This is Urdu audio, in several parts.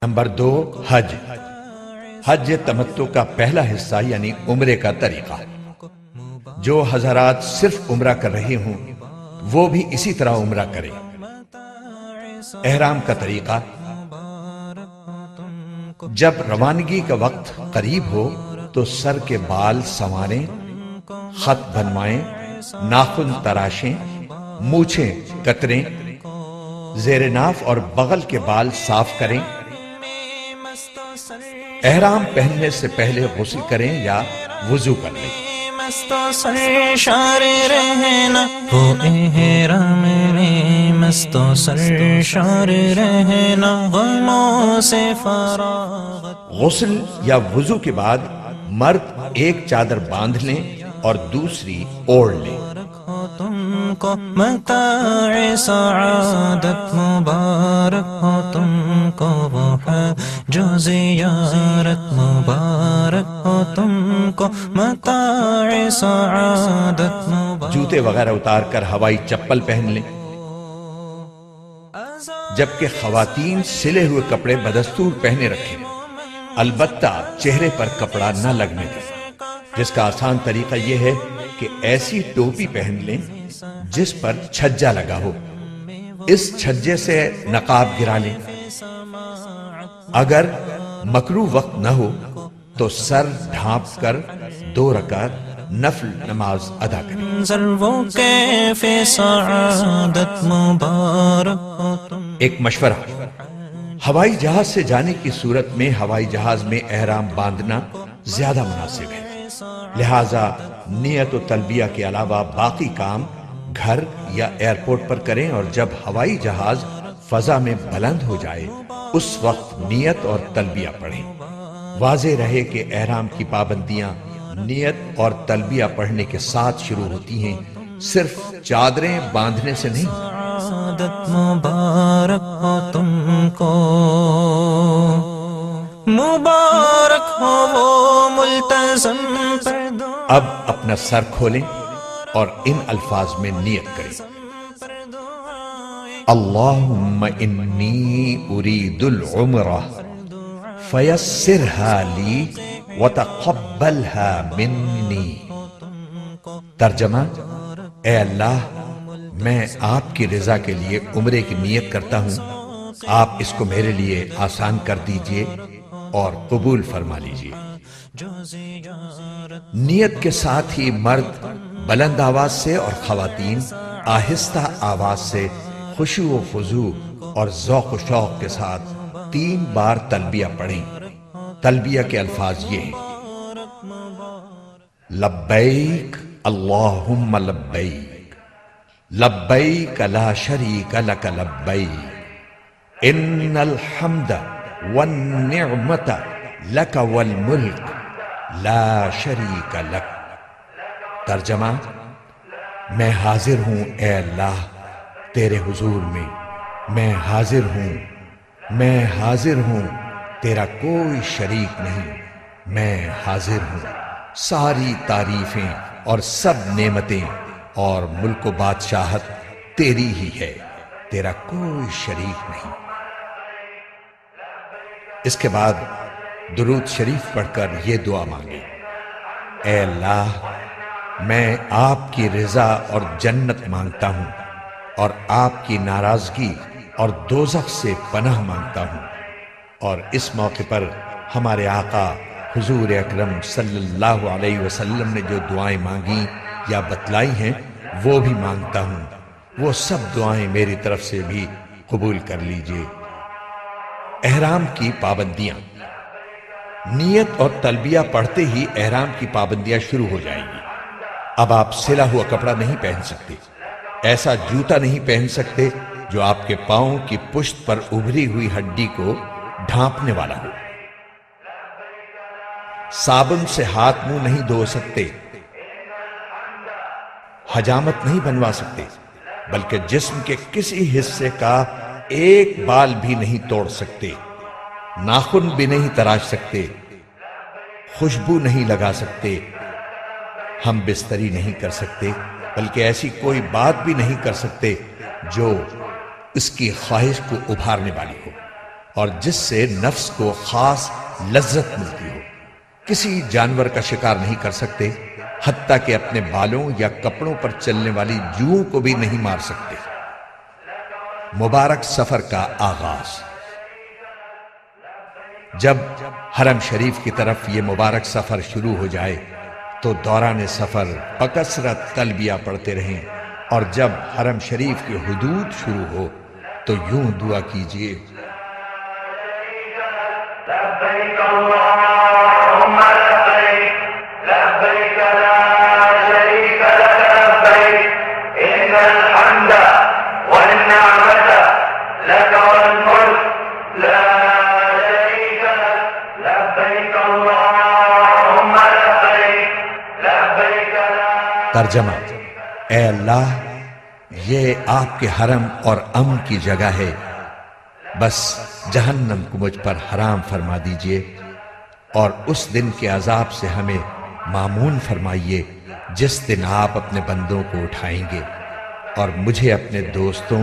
نمبر 2، حج۔ حج تمتع کا پہلا حصہ یعنی عمرے کا طریقہ۔ جو حضرات صرف عمرہ کر رہے ہوں وہ بھی اسی طرح عمرہ کریں۔ احرام کا طریقہ: جب روانگی کا وقت قریب ہو تو سر کے بال سنواریں، خط بنوائیں، ناخن تراشیں، مونچھیں کتریں، زیر ناف اور بغل کے بال صاف کریں۔ احرام پہننے سے پہلے غسل کریں یا وضو کر لیں۔ مستو سرشار رہنا وہ احرام میں، مستو سرشار رہنا غموں سے فراغت۔ غسل یا وضو کے بعد مرد ایک چادر باندھ لیں اور دوسری اوڑھ لیں۔ ہو تم کو متاع سعادت، مبارک ہو تم کو وہ حج و زیارت، مبارک ہو تم کو متاع سعادت، مبارک۔ جوتے وغیرہ اتار کر ہوائی چپل پہن لیں، جبکہ خواتین سلے ہوئے کپڑے بدستور پہنے رکھیں، البتہ چہرے پر کپڑا نہ لگنے دیں۔ جس کا آسان طریقہ یہ ہے کہ ایسی ٹوپی پہن لیں جس پر چھجا لگا ہو، اس چھجے سے نقاب گرا لیں۔ اگر مکروہ وقت نہ ہو تو سر ڈھانپ کر 2 رکعت نفل نماز ادا کریں۔ وہ کیف سعادت، مبارک ہو تم۔ ایک مشورہ: ہوائی جہاز سے جانے کی صورت میں ہوائی جہاز میں احرام باندھنا زیادہ مناسب ہے، لہذا نیت و تلبیہ کے علاوہ باقی کام گھر یا ایئرپورٹ پر کریں، اور جب ہوائی جہاز فضا میں بلند ہو جائے اس وقت نیت اور تلبیہ پڑھیں۔ واضح رہے کہ احرام کی پابندیاں نیت اور تلبیہ پڑھنے کے ساتھ شروع ہوتی ہیں، صرف چادریں باندھنے سے نہیں۔ سعادت مبارک ہو تم کو، مبارک ہو وہ ملتزم پر۔ اب اپنا سر کھولیں اور ان الفاظ میں نیت کریں: اللہم انی ارید العمرہ فیسرها لی وتقبلها منی۔ ترجمہ: اے اللہ، میں آپ کی رضا کے لیے عمرے کی نیت کرتا ہوں، آپ اس کو میرے لیے آسان کر دیجئے اور قبول فرما لیجئے۔ نیت کے ساتھ ہی مرد بلند آواز سے اور خواتین آہستہ آواز سے خشوع و خضوع اور ذوق و شوق کے ساتھ 3 بار تلبیہ پڑھیں۔ تلبیہ کے الفاظ یہ ہیں: لبیک اللہم لبیک، لبیک لا شریک لک لبیک، ان الحمد والنعمت لک والملک لا شریک لک۔ ترجمہ: میں حاضر ہوں اے اللہ تیرے حضور میں حاضر ہوں، تیرا کوئی شریک نہیں، میں حاضر ہوں، ساری تعریفیں اور سب نعمتیں اور ملک و بادشاہت تیری ہی ہے، تیرا کوئی شریک نہیں۔ اس کے بعد درود شریف پڑھ کر یہ دعا مانگیں: اے اللہ، میں آپ کی رضا اور جنت مانگتا ہوں اور آپ کی ناراضگی اور دوزخ سے پناہ مانگتا ہوں، اور اس موقع پر ہمارے آقا حضور اکرم صلی اللہ علیہ وسلم نے جو دعائیں مانگی یا بتلائی ہیں وہ بھی مانگتا ہوں، وہ سب دعائیں میری طرف سے بھی قبول کر لیجئے۔ احرام کی پابندیاں: نیت اور تلبیہ پڑھتے ہی احرام کی پابندیاں شروع ہو جائیں گی۔ اب آپ سلا ہوا کپڑا نہیں پہن سکتے، ایسا جوتا نہیں پہن سکتے جو آپ کے پاؤں کی پشت پر ابھری ہوئی ہڈی کو ڈھانپنے والا ہو۔ صابن سے ہاتھ منہ نہیں دھو سکتے، حجامت نہیں بنوا سکتے، بلکہ جسم کے کسی حصے کا ایک بال بھی نہیں توڑ سکتے، ناخن بھی نہیں تراش سکتے، خوشبو نہیں لگا سکتے، ہم بستری نہیں کر سکتے، بلکہ ایسی کوئی بات بھی نہیں کر سکتے جو اس کی خواہش کو ابھارنے والی ہو۔ اور جس سے نفس کو خاص لذت ملتی ہو۔ کسی جانور کا شکار نہیں کر سکتے، حتیٰ کہ اپنے بالوں یا کپڑوں پر چلنے والی جوؤں کو بھی نہیں مار سکتے۔ مبارک سفر کا آغاز۔ جب حرم شریف کی طرف یہ مبارک سفر شروع ہو جائے تو دوران سفر بکثرت تلبیہ پڑھتے رہیں، اور جب حرم شریف کی حدود شروع ہو تو یوں دعا کیجیے: لبیک اللہم لبیک لبیک لا شریک لک لبیک ان الحمد والنعمت لک والملک لا شریک لک لبیک اللہم لبیک لبیک لا۔ ترجمہ: اے اللہ، یہ آپ کے حرم اور امن کی جگہ ہے، بس جہنم کو مجھ پر حرام فرما دیجئے، اور اس دن کے عذاب سے ہمیں مامون فرمائیے جس دن آپ اپنے بندوں کو اٹھائیں گے، اور مجھے اپنے دوستوں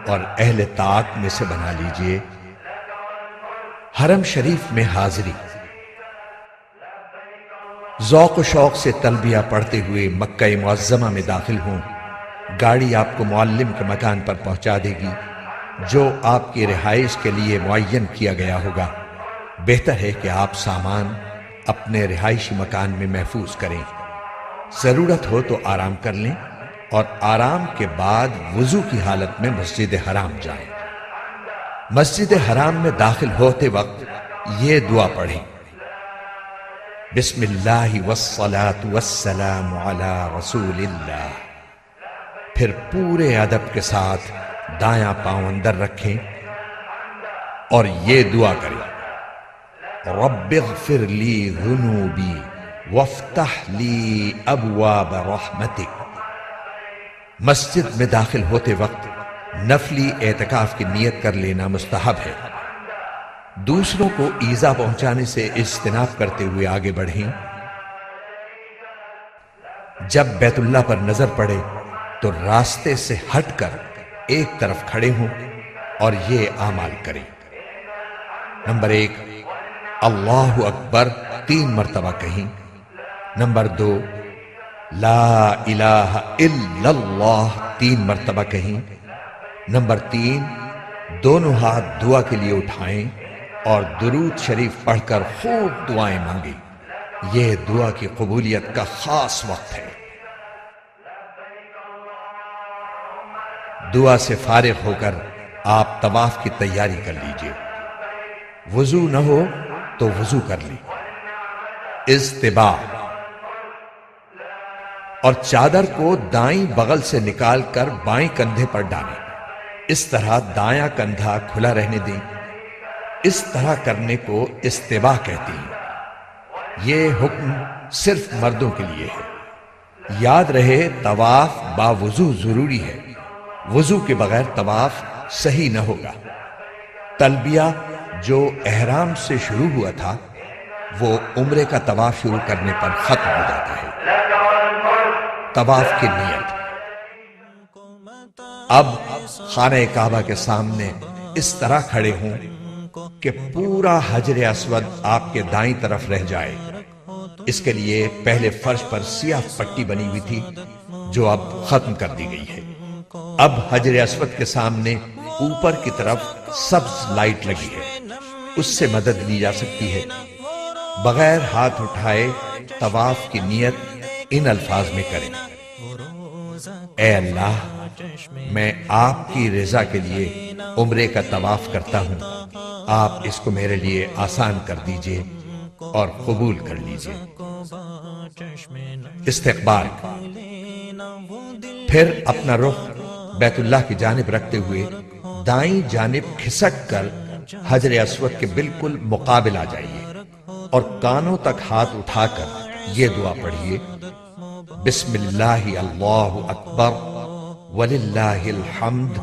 اور اہل طاعت میں سے بنا لیجئے۔ حرم شریف میں حاضری۔ ذوق و شوق سے تلبیہ پڑھتے ہوئے مکہ معظمہ میں داخل ہوں۔ گاڑی آپ کو معلم کے مکان پر پہنچا دے گی جو آپ کی رہائش کے لیے معین کیا گیا ہوگا۔ بہتر ہے کہ آپ سامان اپنے رہائشی مکان میں محفوظ کریں۔ ضرورت ہو تو آرام کر لیں، اور آرام کے بعد وضو کی حالت میں مسجد حرام جائیں۔ مسجد حرام میں داخل ہوتے وقت یہ دعا پڑھیں: بسم اللہ والصلاة والسلام علی رسول اللہ۔ پھر پورے ادب کے ساتھ دایاں پاؤں اندر رکھیں اور یہ دعا کریں: رب اغفر لی ذنوبی وافتح لی ابواب رحمتک۔ مسجد میں داخل ہوتے وقت نفلی اعتکاف کی نیت کر لینا مستحب ہے۔ دوسروں کو ایذا پہنچانے سے اجتناب کرتے ہوئے آگے بڑھیں۔ جب بیت اللہ پر نظر پڑے تو راستے سے ہٹ کر ایک طرف کھڑے ہوں اور یہ اعمال کریں: نمبر 1، اللہ اکبر 3 مرتبہ کہیں۔ نمبر 2، لا الہ الا اللہ 3 مرتبہ کہیں۔ نمبر 3، دونوں ہاتھ دعا کے لیے اٹھائیں اور درود شریف پڑھ کر خوب دعائیں مانگیں۔ یہ دعا کی قبولیت کا خاص وقت ہے۔ دعا سے فارغ ہو کر آپ طواف کی تیاری کر لیجئے۔ وضو نہ ہو تو وضو کر لیں۔ اضطباع، اور چادر کو دائیں بغل سے نکال کر بائیں کندھے پر ڈالیں۔ اس طرح دایاں کندھا کھلا رہنے دیں۔ اس طرح کرنے کو اضطباع کہتے ہیں۔ یہ حکم صرف مردوں کے لیے ہے۔ یاد رہے طواف باوضو ضروری ہے۔ وضو کے بغیر طواف صحیح نہ ہوگا۔ تلبیہ جو احرام سے شروع ہوا تھا وہ عمرے کا طواف شروع کرنے پر ختم ہو جاتا ہے۔ طواف کی نیت۔ اب خانہ کعبہ کے سامنے اس طرح کھڑے ہوں کہ پورا حجر اسود آپ کے دائیں طرف رہ جائے۔ اس کے لیے پہلے فرش پر سیاہ پٹی بنی ہوئی تھی جو اب ختم کر دی گئی ہے۔ اب حجر اسود کے سامنے اوپر کی طرف سبز لائٹ لگی ہے، اس سے مدد لی جا سکتی ہے۔ بغیر ہاتھ اٹھائے طواف کی نیت ان الفاظ میں کریں: اے اللہ، میں آپ کی رضا کے لیے عمرے کا طواف کرتا ہوں، آپ اس کو میرے لیے آسان کر دیجئے اور قبول کر لیجئے۔ استقبال، پھر اپنا رخ بیت اللہ کی جانب رکھتے ہوئے دائیں جانب کھسک کر حجر اسود کے بالکل مقابل آ جائیے اور کانوں تک ہاتھ اٹھا کر یہ دعا پڑھیے: بسم اللہ اللہ اکبر وللہ الحمد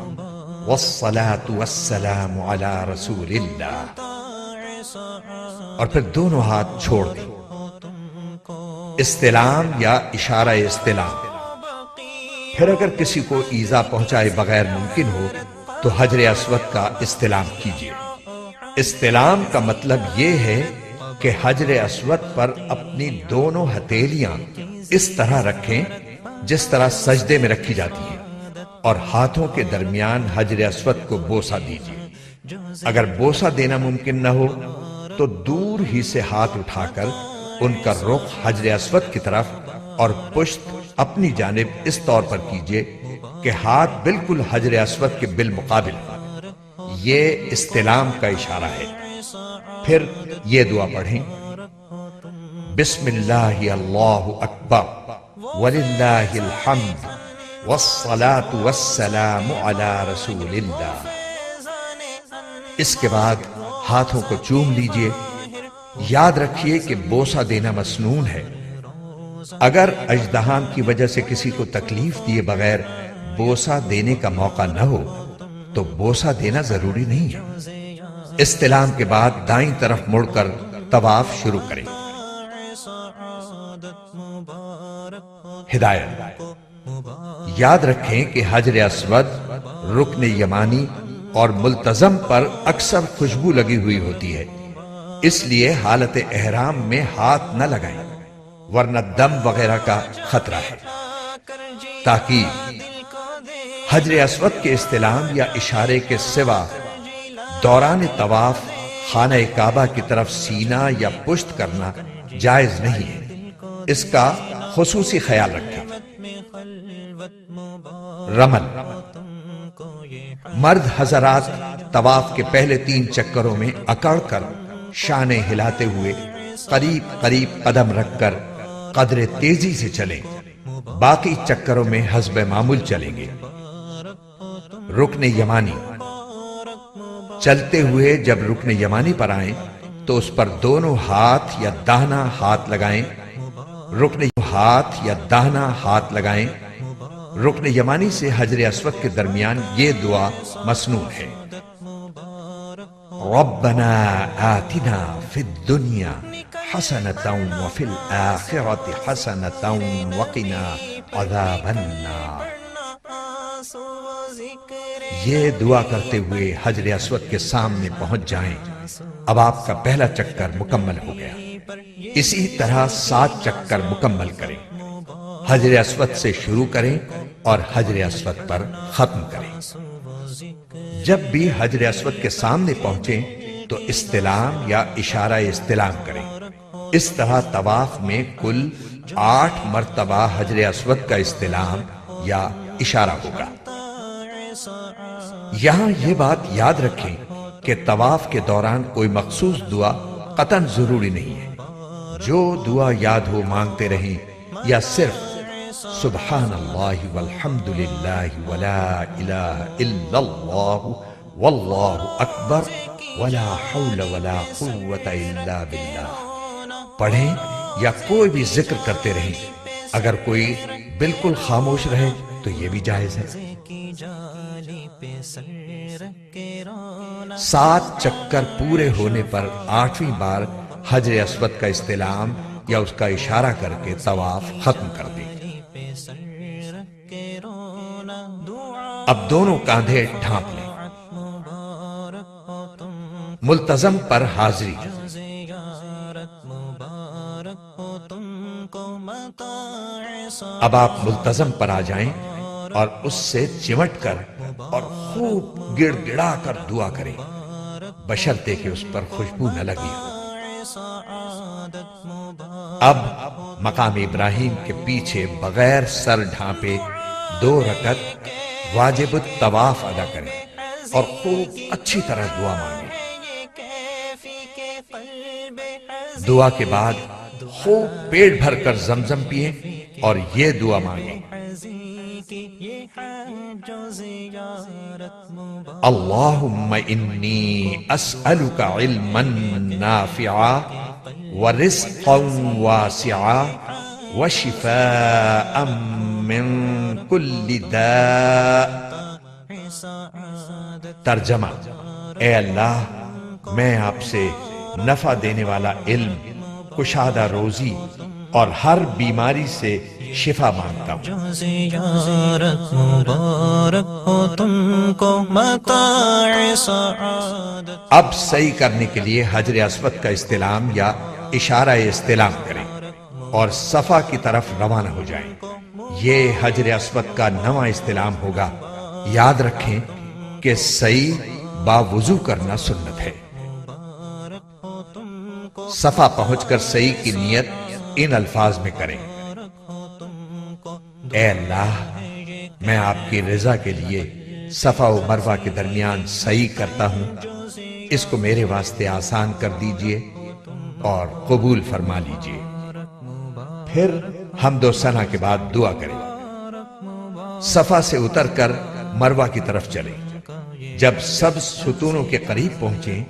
والصلاة والسلام علی رسول اللہ، اور پھر دونوں ہاتھ چھوڑ دیں۔ استلام یا اشارہ استلام۔ پھر اگر کسی کو ایذا پہنچائے بغیر ممکن ہو تو حجر اسود کا استلام کیجیے۔ استلام کا مطلب یہ ہے کہ حجر اسود پر اپنی دونوں ہتھیلیاں اس طرح رکھیں جس طرح سجدے میں رکھی جاتی ہیں، اور ہاتھوں کے درمیان حجر اسود کو بوسہ دیجیے۔ اگر بوسہ دینا ممکن نہ ہو تو دور ہی سے ہاتھ اٹھا کر ان کا رخ حجر اسود کی طرف اور پشت اپنی جانب اس طور پر کیجیے کہ ہاتھ بالکل حجر اسود کے بالمقابل ہو۔ یہ استلام کا اشارہ ہے۔ پھر یہ دعا پڑھیں: بسم اللہ اللہ اکبر وللہ الحمد والصلاة والسلام علی رسول اللہ۔ اس کے بعد ہاتھوں کو چوم لیجئے۔ یاد رکھیے کہ بوسہ دینا مسنون ہے۔ اگر اژدہام کی وجہ سے کسی کو تکلیف دیے بغیر بوسہ دینے کا موقع نہ ہو تو بوسہ دینا ضروری نہیں ہے۔ استلام کے بعد دائیں طرف مڑ کر طواف شروع کریں۔ ہدایت: یاد رکھیں کہ حجر اسود، رکن یمانی اور ملتزم پر اکثر خوشبو لگی ہوئی ہوتی ہے، اس لیے حالت احرام میں ہاتھ نہ لگائیں ورنہ دم وغیرہ کا خطرہ ہے۔ تاکید: حجر اسود کے استلام یا اشارے کے سوا دوران طواف خانہ کعبہ کی طرف سینہ یا پشت کرنا جائز نہیں ہے، اس کا خصوصی خیال رکھیں۔ رمل: مرد حضرات طواف کے پہلے 3 چکروں میں اکڑ کر شانے ہلاتے ہوئے قریب قریب قدم رکھ کر قدر تیزی سے چلیں، باقی چکروں میں حسب معمول چلیں گے۔ رکن یمانی: چلتے ہوئے جب رکن یمانی پر آئیں تو اس پر دونوں ہاتھ یا داہنا ہاتھ لگائیں۔ ہاتھ لگائیں۔ رکن یمانی سے حجر اسود کے درمیان یہ دعا مسنون ہے: ربنا آتنا فی الدنیا حسنۃ وفی الآخرۃ حسنۃ وقنا عذاب النار۔ یہ دعا کرتے ہوئے حجر اسود کے سامنے پہنچ جائیں۔ اب آپ کا پہلا چکر مکمل ہو گیا۔ اسی طرح 7 چکر مکمل کریں۔ حجر اسود سے شروع کریں اور حجر اسود پر ختم کریں۔ جب بھی حجر اسود کے سامنے پہنچیں تو استلام یا اشارہ استلام کریں۔ اس طرح طواف میں کل 8 مرتبہ حجر اسود کا استلام یا اشارہ ہوگا۔ یہاں یہ بات یاد رکھیں کہ طواف کے دوران کوئی مخصوص دعا قطعاً ضروری نہیں ہے۔ جو دعا یاد ہو مانگتے رہیں یا صرف سبحان اللہ والحمد للہ ولا الہ الا اللہ واللہ اکبر ولا حول ولا قوة الا باللہ پڑھیں یا کوئی بھی ذکر کرتے رہیں۔ اگر کوئی بالکل خاموش رہے تو یہ بھی جائز ہے۔ 7 چکر پورے ہونے پر 8ویں بار حجر اسود کا استلام یا اس کا اشارہ کر کے طواف ختم کر دیں۔ اب دونوں کاندھے ڈھانپ لیں۔ ملتزم پر حاضری: اب آپ ملتزم پر آ جائیں اور اس سے چمٹ کر اور خوب گڑ گڑا کر دعا کریں، بشرطے کہ اس پر خوشبو نہ لگی ہو۔ اب مقام ابراہیم کے پیچھے بغیر سر ڈھانپے 2 رکعت واجب الطواف ادا کریں اور خوب اچھی طرح دعا مانگیں۔ دعا کے بعد خوب پیٹ بھر کر زمزم پیئیں اور یہ دعا مانگیں: اللہم انی اسألک علما نافعا ورزقا واسعا وشفاء من کل داء۔ ترجمہ: اے اللہ، میں آپ سے نفع دینے والا علم، کشادہ روزی اور ہر بیماری سے شفا مانگتا ہوں۔ جو زیارت مبارک ہو تم کو متاع سعادت۔ اب صحیح کرنے کے لیے حجر اسود کا استلام یا اشارہ استلام کریں اور صفا کی طرف روانہ ہو جائیں۔ یہ حجر اسود کا نواں استلام ہوگا۔ یاد رکھیں کہ صحیح باوضو کرنا سنت ہے۔ صفا پہنچ کر صحیح کی نیت ان الفاظ میں کریں: اے اللہ، میں آپ کی رضا کے لیے صفا و مروہ کے درمیان صحیح کرتا ہوں، اس کو میرے واسطے آسان کر دیجئے اور قبول فرما لیجئے۔ پھر حمد و ثنا کے بعد دعا کریں۔ صفا سے اتر کر مروہ کی طرف چلیں۔ جب سب ستونوں کے قریب پہنچیں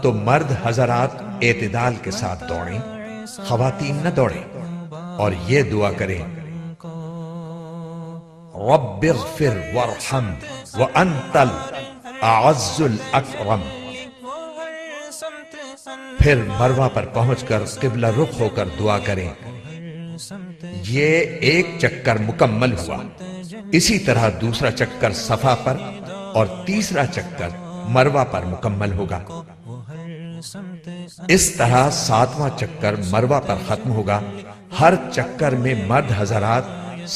تو مرد حضرات اعتدال کے ساتھ دوڑیں، خواتین نہ دوڑیں، اور یہ دعا کریں: رب اغفر وارحم وانت الاعز الاکرم۔ پھر مروہ پر پہنچ کر قبلہ رخ ہو کر دعا کریں۔ یہ ایک چکر مکمل ہوا۔ اسی طرح دوسرا چکر صفا پر اور تیسرا چکر مروہ پر مکمل ہوگا۔ اس طرح 7واں چکر مروہ پر ختم ہوگا۔ ہر چکر میں مرد حضرات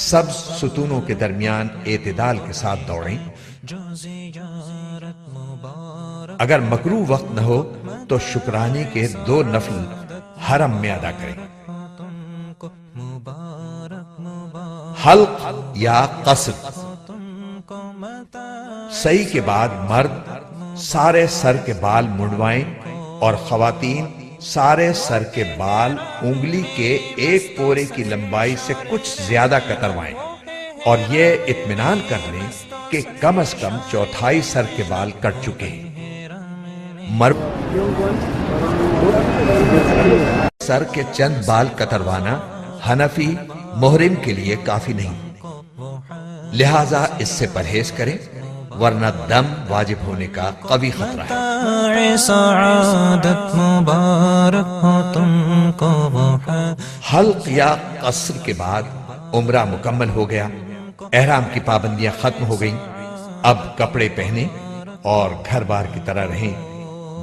سب ستونوں کے درمیان اعتدال کے ساتھ دوڑیں۔ اگر مکروہ وقت نہ ہو تو شکرانے کے 2 نفل حرم میں ادا کریں۔ حلق یا قصر: صحیح کے بعد مرد سارے سر کے بال منڈوائیں اور خواتین سارے سر کے بال انگلی کے 1 پورے کی لمبائی سے کچھ زیادہ کتروائیں اور یہ اطمینان کر لیں کہ کم از کم 1/4 سر کے بال کٹ چکے ہیں۔ سر کے چند بال کتروانا حنفی محرم کے لیے کافی نہیں، لہٰذا اس سے پرہیز کریں ورنہ دم واجب ہونے کا قوی خطرہ ہے۔ متاع سعادت مبارک ہو تم کو وہ ہے۔ حلق یا قصر کے بعد عمرہ مکمل ہو گیا، احرام کی پابندیاں ختم ہو گئیں۔ اب کپڑے پہنیں اور گھر بار کی طرح رہیں۔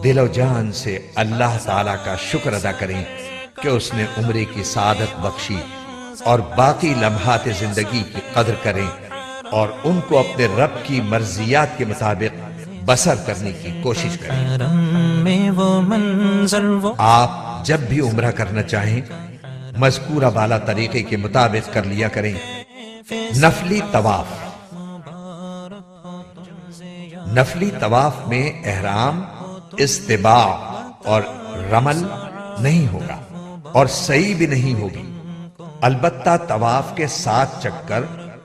دل و جان سے اللہ تعالیٰ کا شکر ادا کریں کہ اس نے عمرے کی سعادت بخشی، اور باقی لمحات زندگی کی قدر کریں اور ان کو اپنے رب کی مرضیات کے مطابق بسر کرنے کی کوشش کریں۔ حرم میں وہ منظر وہ آپ جب بھی عمرہ کرنا چاہیں مذکورہ بالا طریقے کے مطابق کر لیا کریں۔ نفلی طواف: نفلی طواف میں احرام، استباع اور رمل نہیں ہوگا اور صحیح بھی نہیں ہوگی، البتہ طواف کے 7 چکر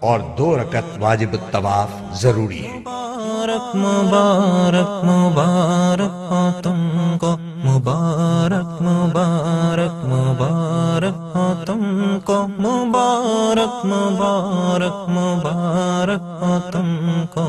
اور 2 رکعت واجب الطواف ضروری ہے۔ مبارک مبارک مبارک ہو تم کو، مبارک مبارک مبارک ہو تم کو، مبارک مبارک مبارک ہو تم کو،